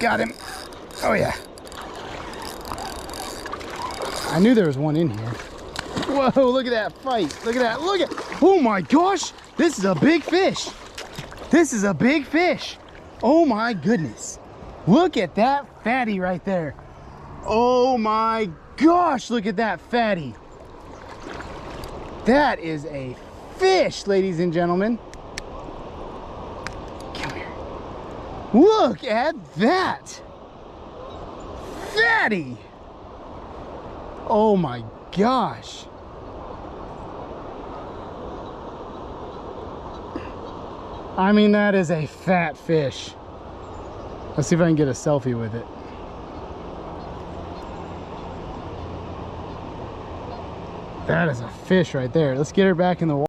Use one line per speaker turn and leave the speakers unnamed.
Got him. Oh yeah. I knew there was one in here. Whoa, look at that fight. Look at that. Look at, oh my gosh. This is a big fish. This is a big fish. Oh my goodness. Look at that fatty right there. Oh my gosh, look at that fatty. That is a fish, ladies and gentlemen. Come here. Look at that. Fatty. Oh my gosh. I mean, that is a fat fish. Let's see if I can get a selfie with it. That is a fish right there. Let's get her back in the water.